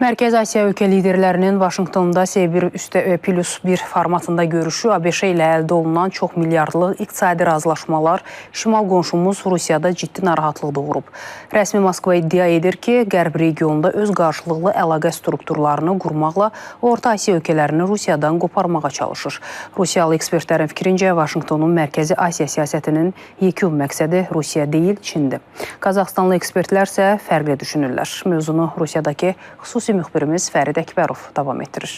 Mərkəzi Asiya ölkə liderlərinin Vaşinqtonda C1+1 formatında görüşü ABŞ ilə əldə olunan çox milyardlı iqtisadi razılaşmalar şimal qonşumuz Rusiyada ciddi narahatlıq doğurub. Rəsmi Moskva iddia edir ki, Qərb regionunda öz qarşılıqlı əlaqə strukturlarını qurmaqla Orta Asiya ölkələrini Rusiyadan qoparmağa çalışır. Rusiyalı ekspertlərin fikrincə, Vaşinqtonun Mərkəzi Asiya siyasətinin yekun məqsədi Rusiya deyil, Çindir. Qazaxstanlı ekspertlər isə fərqli düşünürlər. Mövzunu Rusiyadakı xüsusi müxbirimiz Fərid Əkbərov davam etdirir.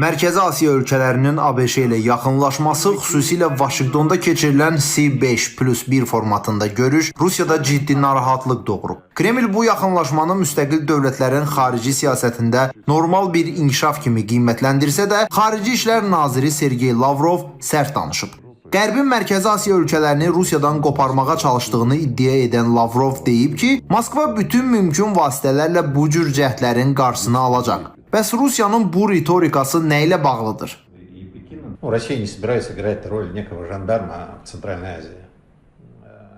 Mərkəzi Asiya ölkələrinin ABŞ ilə yaxınlaşması, xüsusilə Vaşinqtonda keçirilən C5+1 formatında görüş Rusiyada ciddi narahatlıq doğurub. Kreml bu yaxınlaşmanı müstəqil dövlətlərin xarici siyasətində normal bir inkişaf kimi qiymətləndirsə də, Xarici İşlər Naziri Sergey Lavrov sərt danışıb. Qərbin Mərkəzi Asiya ölkələrini Rusiyadan qoparmağa çalışdığını iddia edən Lavrov deyib ki, Moskva bütün mümkün vasitələrlə bu cür cəhdlərin qarşısını alacaq. Bəs Rusiyanın bu ritorikası nə ilə bağlıdır?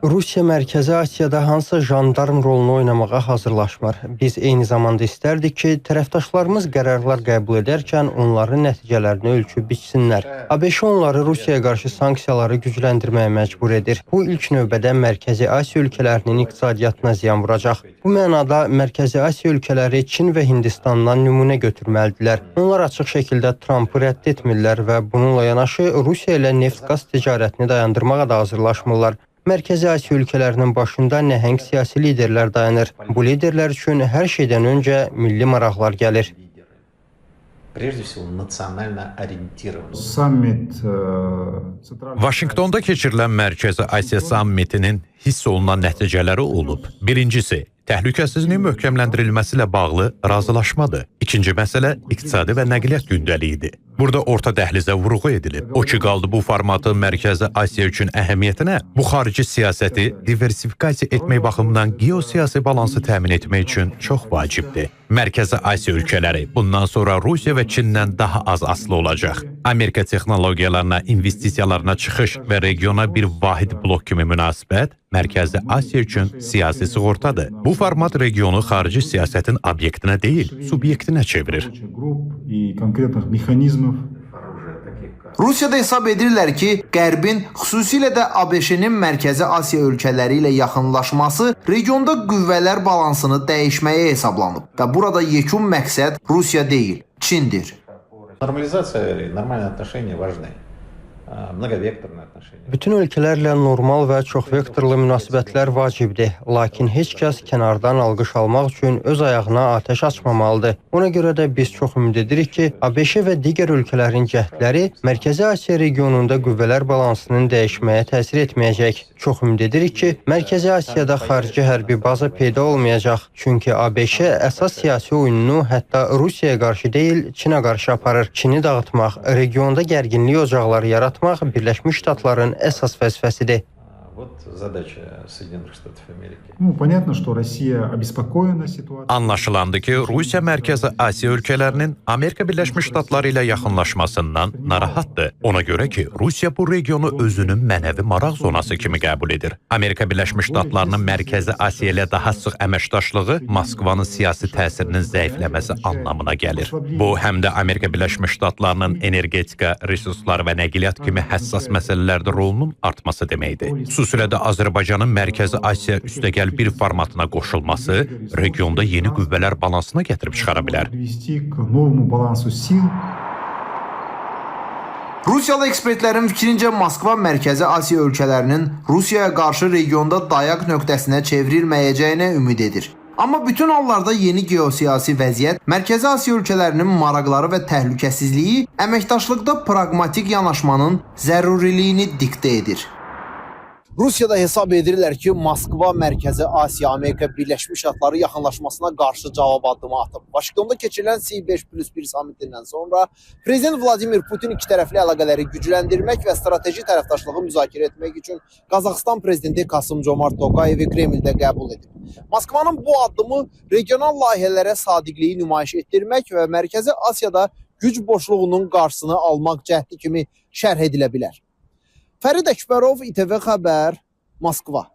Rusiya Mərkəzi Asiyada hansısa jandarm rolunu oynamağa hazırlaşmır. Biz eyni zamanda istərdik ki, tərəfdaşlarımız qərarlar qəbul edərkən onların nəticələrini ölçüb biçsinlər. ABŞ onları Rusiyaya qarşı sanksiyaları gücləndirməyə məcbur edir. Bu ilk növbədə Mərkəzi Asiya ölkələrinin iqtisadiyyatına ziyan vuracaq. Bu mənada Mərkəzi Asiya ölkələri Çin və Hindistandan nümunə götürməlidirlər. Onlar açıq şəkildə Trampı rədd etmirlər və bununla yanaşı Rusiya ilə neft-qaz ticarətini dayandırmağa da hazırlaşmırlar. Mərkəzi Asiya ölkələrinin başında nəhəng siyasi liderlər dayanır. Bu liderlər üçün hər şeydən öncə milli maraqlar gəlir. Vaşinqtonda keçirilən Mərkəzi Asiya sammitinin hiss olunan nəticələri olub. Birincisi, təhlükəsizliyin möhkəmləndirilməsi ilə bağlı razılaşmadır. İkinci məsələ iqtisadi və nəqliyyat gündəliyidir. Burada orta dəhlizə vurğu edilib. O ki qaldı bu formatın Mərkəzi Asiya üçün əhəmiyyətinə, bu xarici siyasəti diversifikasiya etmək baxımından geosiyasi balansı təmin etmək üçün çox vacibdir. Mərkəzi Asiya ölkələri bundan sonra Rusiya və Çindən daha az asılı olacaq. Amerika texnologiyalarına, investisiyalarına çıxış və regiona bir vahid blok kimi münasibət Mərkəzi Asiya üçün siyasi sığortadır. Bu format regionu xarici siyasətin obyektinə deyil, subyektinə çevirir. Rusiyada hesab edirlər ki, Qərbin, xüsusilə də ABŞ-nin Mərkəzi Asiya ölkələri ilə yaxınlaşması regionda qüvvələr balansını dəyişməyə hesablanıb və burada yekun məqsəd Rusiya deyil, Çindir. Bütün ölkələrlə normal və çoxvektorlu münasibətlər vacibdir, lakin heç kəs kənardan alqış almaq üçün öz ayağına atəş açmamalıdır. Ona görə də biz çox ümid edirik ki, ABŞ və digər ölkələrin cəhdləri Mərkəzi Asiya regionunda qüvvələr balansının dəyişməyə təsir etməyəcək. Çox ümid edirik ki, Mərkəzi Asiyada xarici hərbi baza peyda olmayacaq. Çünki ABŞ əsas siyasi oyununu hətta Rusiyaya qarşı deyil, Çinə qarşı aparır. Çini dağıtmaq, regionda gərginlik ocaqları yaratmaq Birləşmiş Ştatların əsas vəzifəsidir. Anlaşılandı ki, Rusiya Mərkəzi Asiya ölkələrinin Amerika Birləşmiş Ştatları ilə yaxınlaşmasından narahatdır. Ona görə ki, Rusiya bu regionu özünün mənəvi maraq zonası kimi qəbul edir. Amerika Birləşmiş Ştatlarının Mərkəzi Asiya ilə daha sıx əməkdaşlığı Moskvanın siyasi təsirinin zəifləməsi anlamına gəlir. Bu, həm də Amerika Birləşmiş Ştatlarının energetika, resurslar və nəqliyyat kimi həssas məsələlərdə rolunun artması deməkdir. Xüsusilə də Azərbaycanın Mərkəzi Asiya üstəgəl bir formatına qoşulması regionda yeni qüvvələr balansına gətirib çıxara bilər. Rusiyalı ekspertlərin fikrincə Moskva Mərkəzi Asiya ölkələrinin Rusiyaya qarşı regionda dayaq nöqtəsinə çevrilməyəcəyinə ümid edir. Amma bütün hallarda yeni geosiyasi vəziyyət Mərkəzi Asiya ölkələrinin maraqları və təhlükəsizliyi əməkdaşlıqda praqmatik yanaşmanın zəruriliyini diktə edir. Rusiyada hesab edirlər ki, Moskva Mərkəzi Asiya Amerika Birləşmiş Ştatları yaxınlaşmasına qarşı cavab addımı atıb. Vaşinqtonda keçirilən C5+1 sammitindən sonra Prezident Vladimir Putin iki tərəfli əlaqələri gücləndirmək və strateji tərəfdaşlığı müzakirə etmək üçün Qazaxıstan prezidenti Kasım-Comart Tokayevi Kremldə qəbul edib. Moskvanın bu addımı regional layihələrə sadiqliyi nümayiş etdirmək və Mərkəzi Asiyada güc boşluğunun qarşısını almaq cəhdi kimi şərh edilə bilər. Fərid Əkbərov, İTV Xəbər, Moskva.